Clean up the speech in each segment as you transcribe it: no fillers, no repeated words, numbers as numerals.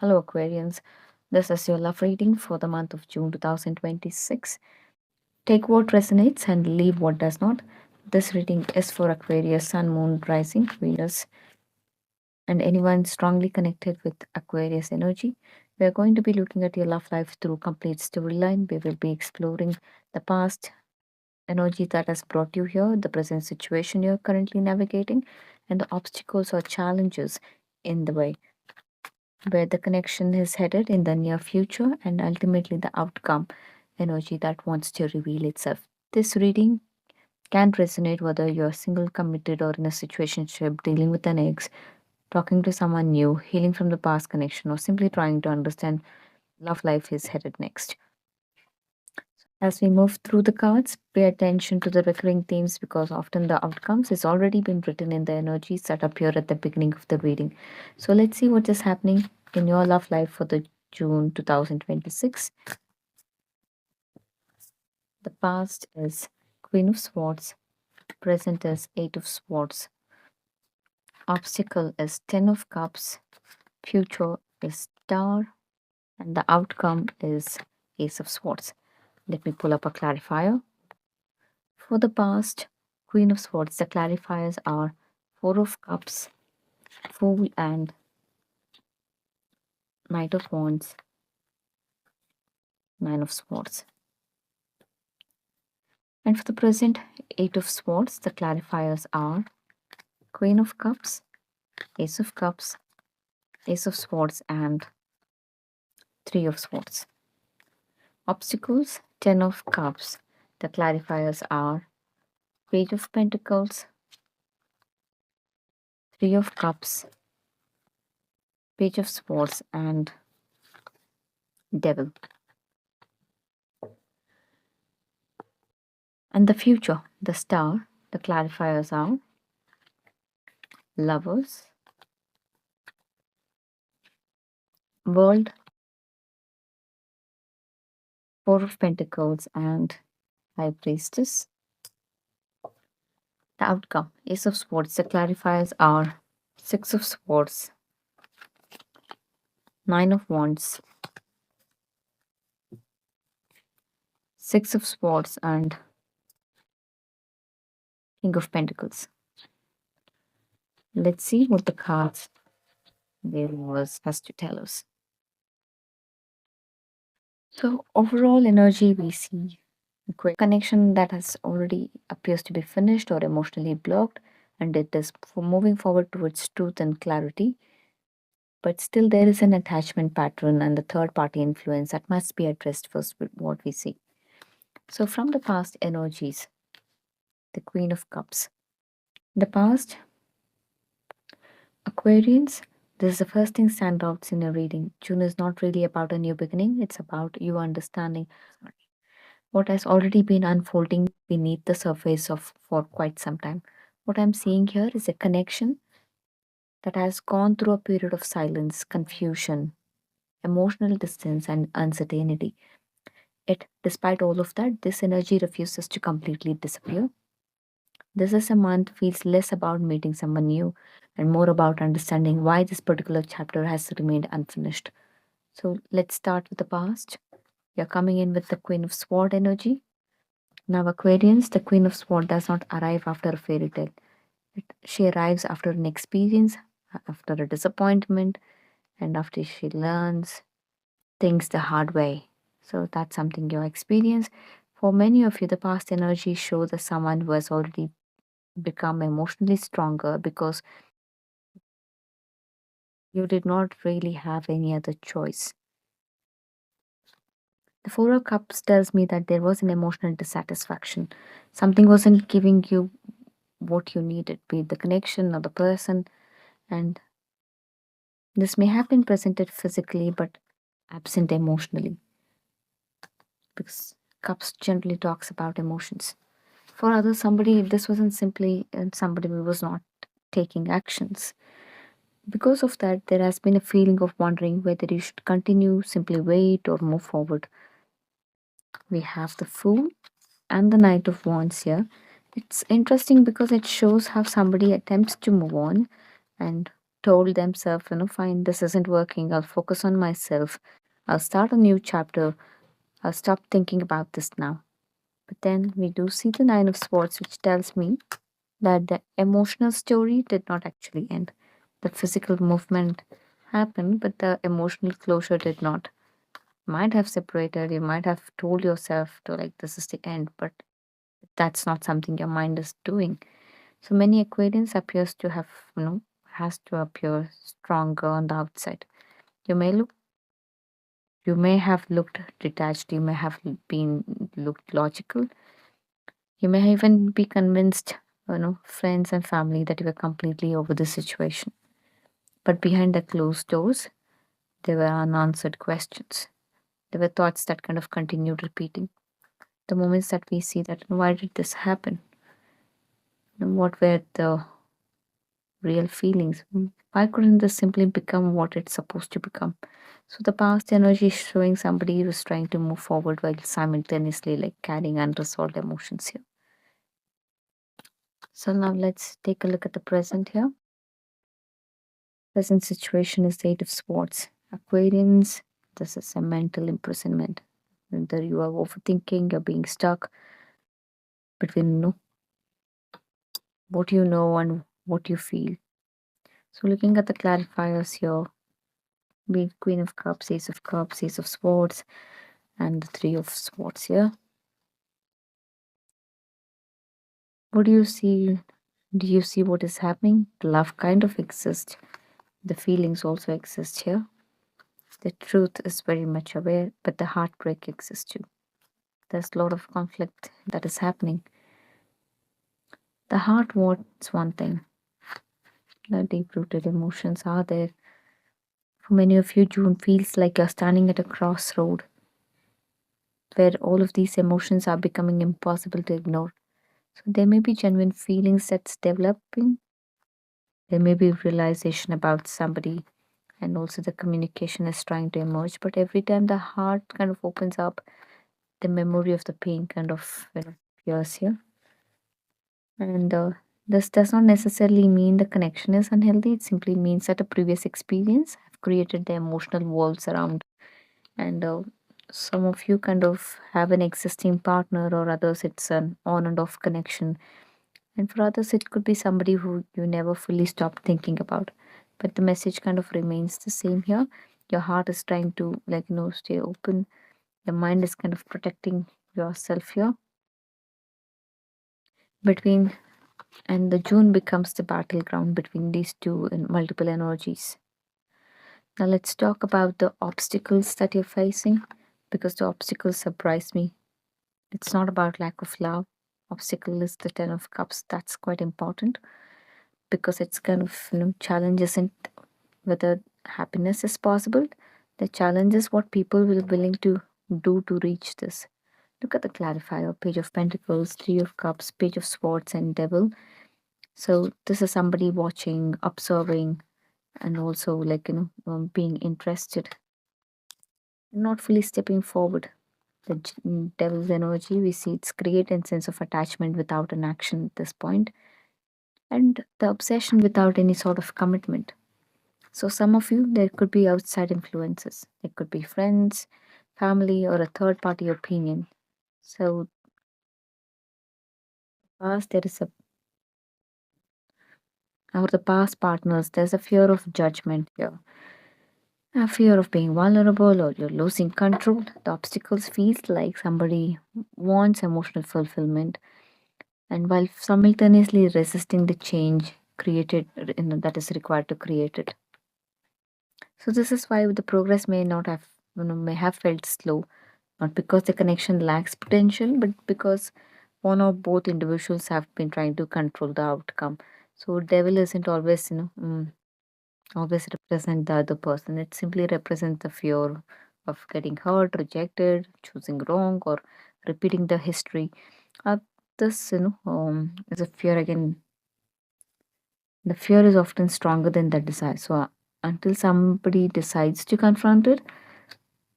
Hello, Aquarians. This is your love reading for the month of June 2026. Take what resonates and leave what does not. This reading is for Aquarius, Sun, Moon, Rising, Venus, and anyone strongly connected with Aquarius energy. We are going to be looking at your love life through complete storyline. We will be exploring the past energy that has brought you here, the present situation you're currently navigating, and the obstacles or challenges in the way, where the connection is headed in the near future, and ultimately the outcome energy that wants to reveal itself. This reading can resonate whether you're single, committed, or in a situationship, dealing with an ex, talking to someone new, healing from the past connection, or simply trying to understand love life is headed next. As we move through the cards, pay attention to the recurring themes because often the outcomes has already been written in the energies that appear at the beginning of the reading. So let's see what is happening in your love life for the June 2026. The past is Queen of Swords, present is Eight of Swords, obstacle is Ten of Cups, future is Star, and the outcome is Ace of Swords. Let me pull up a clarifier. For the past, Queen of Swords, the clarifiers are Four of Cups, Fool, and Knight of Wands, Nine of Swords. And for the present, Eight of Swords, the clarifiers are Queen of Cups, Ace of Cups, Ace of Swords, and Three of Swords. Obstacles, Ten of Cups, the clarifiers are Page of Pentacles, Three of Cups, Page of Swords, and Devil. And the future, the Star, the clarifiers are Lovers, World, Four of Pentacles, and High Priestess. The outcome, Ace of Swords, the clarifiers are Six of Swords, Nine of Wands, Six of Swords, and King of Pentacles. Let's see what the cards the universe has to tell us. So overall energy we see a quick connection that has already appears to be finished or emotionally blocked, and it is for moving forward towards truth and clarity. But still there is an attachment pattern and the third party influence that must be addressed first with what we see. So from the past energies, the Queen of Cups. The past, Aquarians, this is the first thing stand out in a reading. June is not really about a new beginning, it's about you understanding what has already been unfolding beneath the surface of for quite some time. What I'm seeing here is a connection that has gone through a period of silence, confusion, emotional distance, and uncertainty. Yet, despite all of that, this energy refuses to completely disappear. This is a month feels less about meeting someone new and more about understanding why this particular chapter has remained unfinished. So let's start with the past. You're coming in with the Queen of Sword energy. Now, Aquarians, the Queen of Sword does not arrive after a fairy tale. She arrives after an experience, after a disappointment, and after she learns things the hard way. So that's something you experience. For many of you, the past energy shows that someone who has already become emotionally stronger because you did not really have any other choice. The Four of Cups tells me that there was an emotional dissatisfaction. Something wasn't giving you what you needed, be it the connection or the person, and this may have been presented physically but absent emotionally because Cups generally talks about emotions. For others, somebody this wasn't simply somebody who was not taking actions. Because of that, there has been a feeling of wondering whether you should continue, simply wait, or move forward. We have the Fool and the Knight of Wands here. It's interesting because it shows how somebody attempts to move on and told themselves, fine, this isn't working. I'll focus on myself. I'll start a new chapter. I'll stop thinking about this now. But then we do see the Nine of Swords, which tells me that the emotional story did not actually end. The physical movement happened, but the emotional closure did not. Might have separated, you might have told yourself to like this is the end, but that's not something your mind is doing. So many Aquarians appears to have, has to appear stronger on the outside. You may look you may have looked detached, you may have been looked logical, you may even be convinced, friends and family that you were completely over the situation. But behind the closed doors, there were unanswered questions. There were thoughts that kind of continued repeating. The moments that we see that why did this happen? And what were the real feelings? Why couldn't this simply become what it's supposed to become? So the past energy is showing somebody who's trying to move forward while simultaneously like carrying unresolved emotions here. So now let's take a look at the present here. Present situation is the Eight of Swords. Aquarians, this is a mental imprisonment. Whether you are overthinking, you're being stuck between what you know and what you feel. So looking at the clarifiers here, be it Queen of Cups, Ace of Swords, and the Three of Swords here. What do you see? Do you see what is happening? The love kind of exists. The feelings also exist here. The truth is very much aware, but the heartbreak exists too. There's a lot of conflict that is happening. The heart wants one thing. The deep rooted emotions are there. For many of you, June feels like you're standing at a crossroad where all of these emotions are becoming impossible to ignore. So there may be genuine feelings that's developing. There may be realization about somebody, and also the communication is trying to emerge. But every time the heart kind of opens up, the memory of the pain kind of appears here. And this does not necessarily mean the connection is unhealthy. It simply means that a previous experience have created the emotional walls around. And some of you kind of have an existing partner, or others it's an on and off connection. And for others, it could be somebody who you never fully stopped thinking about. But the message kind of remains the same here. Your heart is trying to, stay open. Your mind is kind of protecting yourself here. Between and the June becomes the battleground between these two and multiple energies. Now let's talk about the obstacles that you're facing, because the obstacles surprise me. It's not about lack of love. Obstacle is the Ten of Cups. That's quite important because it's kind of challenge isn't whether happiness is possible. The challenge is what people will willing to do to reach this. Look at the clarifier: Page of Pentacles, Three of Cups, Page of Swords, and Devil. So this is somebody watching, observing, and also being interested, not fully stepping forward. The devil's energy, we see it's create a sense of attachment without an action at this point, and the obsession without any sort of commitment. So some of you, there could be outside influences. It could be friends, family, or a third party opinion. So past there is a or the past partners, there's a fear of judgment here. A fear of being vulnerable or you're losing control. The obstacles feels like somebody wants emotional fulfillment, and while simultaneously resisting the change created that is required to create it. So this is why the progress may not have may have felt slow, not because the connection lacks potential, but because one or both individuals have been trying to control the outcome. So devil isn't always always represent the other person. It simply represents the fear of getting hurt, rejected, choosing wrong, or repeating the history. Uh, this is a fear again. The fear is often stronger than the desire. So until somebody decides to confront it,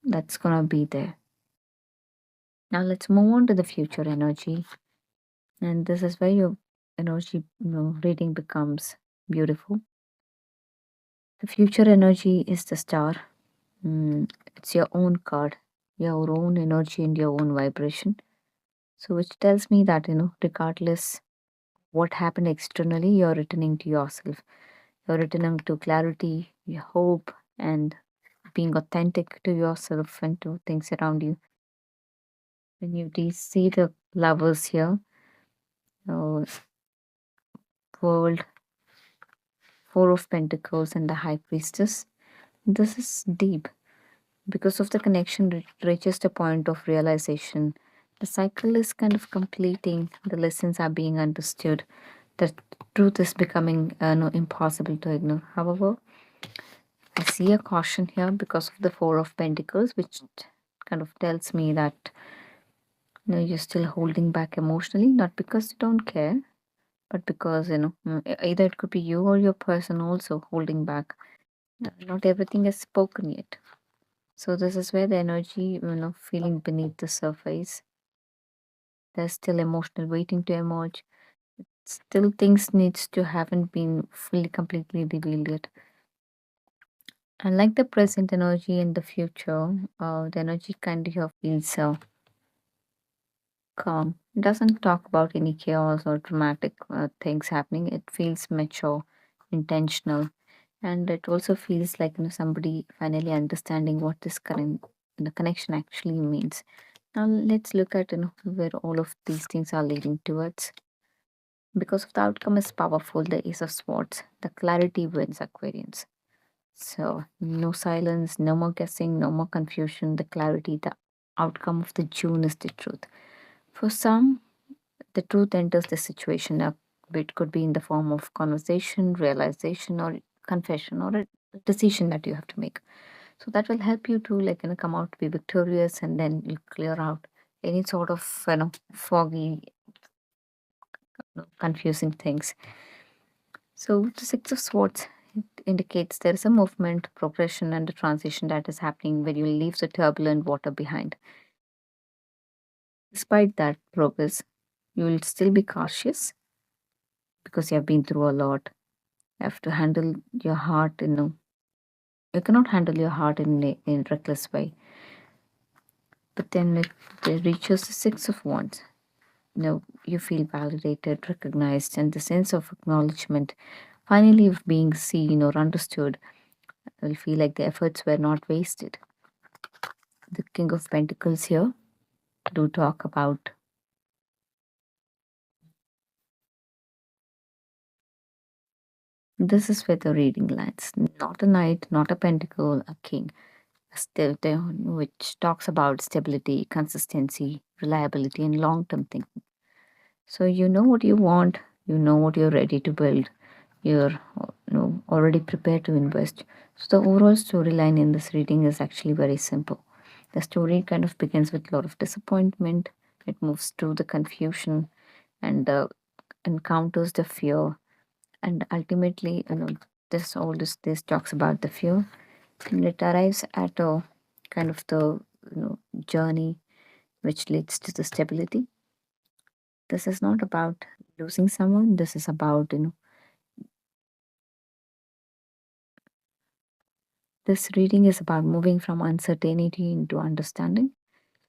that's gonna be there. Now let's move on to the future energy, and this is where your energy reading becomes beautiful. The future energy is the star. It's your own card, your own energy and your own vibration. So, which tells me that, regardless what happened externally, you're returning to yourself. You're returning to clarity, your hope, and being authentic to yourself and to things around you. When you see the lovers here, uh, world, four of pentacles, and the high priestess, this is deep because of the connection reaches the point of realization. The cycle is kind of completing, the lessons are being understood, the truth is becoming no, impossible to ignore. However, I see a caution here because of the four of pentacles, which kind of tells me that you're still holding back emotionally, not because you don't care, but because either it could be you or your person also holding back. Not everything is spoken yet. So this is where the energy, feeling beneath the surface. There's still emotional waiting to emerge. Still things needs to haven't been fully completely revealed yet. Unlike the present energy in the future, the energy kind of feels calm. It doesn't talk about any chaos or dramatic things happening. It feels mature, intentional, and it also feels like somebody finally understanding what this current the connection actually means. Now let's look at where all of these things are leading towards. Because of the outcome is powerful, the Ace of Swords, the clarity wins Aquarians. So no silence, no more guessing, no more confusion. The clarity, the outcome of the June is the truth. For some, the truth enters the situation up. It could be in the form of conversation, realization, or confession, or a decision that you have to make. So that will help you to come out to be victorious, and then you clear out any sort of foggy, confusing things. So the Six of Swords, it indicates there is a movement, progression, and a transition that is happening where you leave the turbulent water behind. Despite that progress, you will still be cautious because you have been through a lot. You have to handle your heart, you cannot handle your heart in reckless way. But then it reaches the Six of Wands. You feel validated, recognized, and the sense of acknowledgement, finally of being seen or understood, will feel like the efforts were not wasted. The King of Pentacles here do talk about this is where the reading lands. Not a knight, not a pentacle, a king. Which talks about stability, consistency, reliability, and long term thinking. So you know what you want, you know what you're ready to build, you're already prepared to invest. So the overall storyline in this reading is actually very simple. The story kind of begins with a lot of disappointment. It moves through the confusion and encounters the fear, and ultimately, this talks about the fear, and it arrives at a kind of the journey which leads to the stability. This is not about losing someone. This is about this reading is about moving from uncertainty into understanding.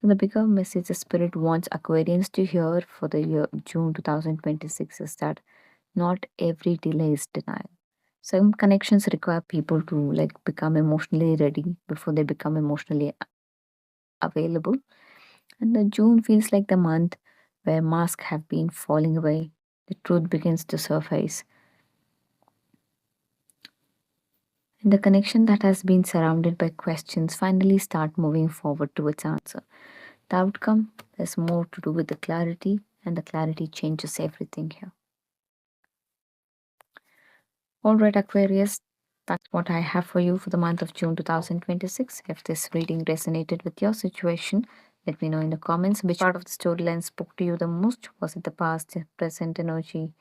So the bigger message the spirit wants Aquarians to hear for the year June 2026 is that not every delay is denial. Some connections require people to become emotionally ready before they become emotionally available. And the June feels like the month where masks have been falling away. The truth begins to surface. And the connection that has been surrounded by questions finally start moving forward to its answer. The outcome has more to do with the clarity, and the clarity changes everything here. All right, Aquarius, that's what I have for you for the month of June 2026. If this reading resonated with your situation, let me know in the comments which part of the storyline spoke to you the most. Was it the past, the present energy,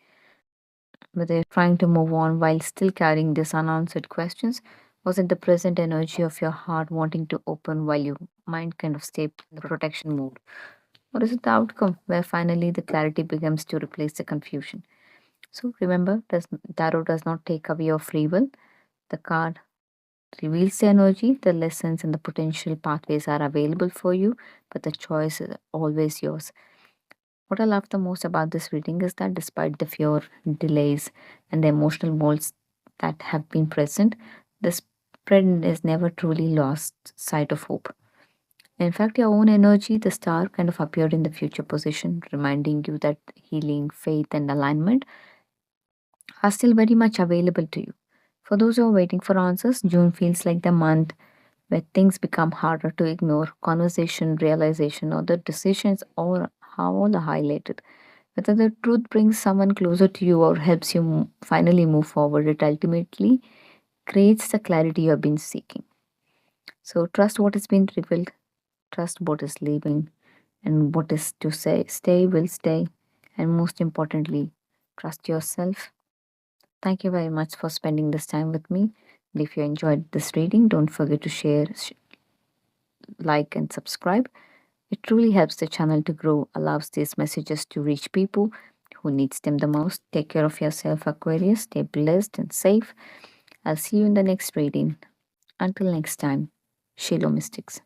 whether you're trying to move on while still carrying these unanswered questions? Was it the present energy of your heart wanting to open while your mind kind of stay in the protection mode? Or is it the outcome where finally the clarity begins to replace the confusion? So remember, tarot does not take away your free will. The card reveals the energy, the lessons, and the potential pathways are available for you, but the choice is always yours. What I love the most about this reading is that despite the fear, delays, and the emotional molds that have been present, the spread is never truly lost sight of hope. In fact, your own energy, the star, kind of appeared in the future position, reminding you that healing, faith, and alignment are still very much available to you. For those who are waiting for answers, June feels like the month where things become harder to ignore. Conversation, realization, or the decisions all are highlighted. Whether the truth brings someone closer to you or helps you finally move forward, it ultimately creates the clarity you have been seeking. So trust what has been revealed, trust what is leaving, and what is to say. Stay will stay, and most importantly, trust yourself. Thank you very much for spending this time with me. And if you enjoyed this reading, don't forget to share, like, and subscribe. It truly helps the channel to grow, allows these messages to reach people who needs them the most. Take care of yourself, Aquarius. Stay blessed and safe. I'll see you in the next reading. Until next time, Shelo Mystics.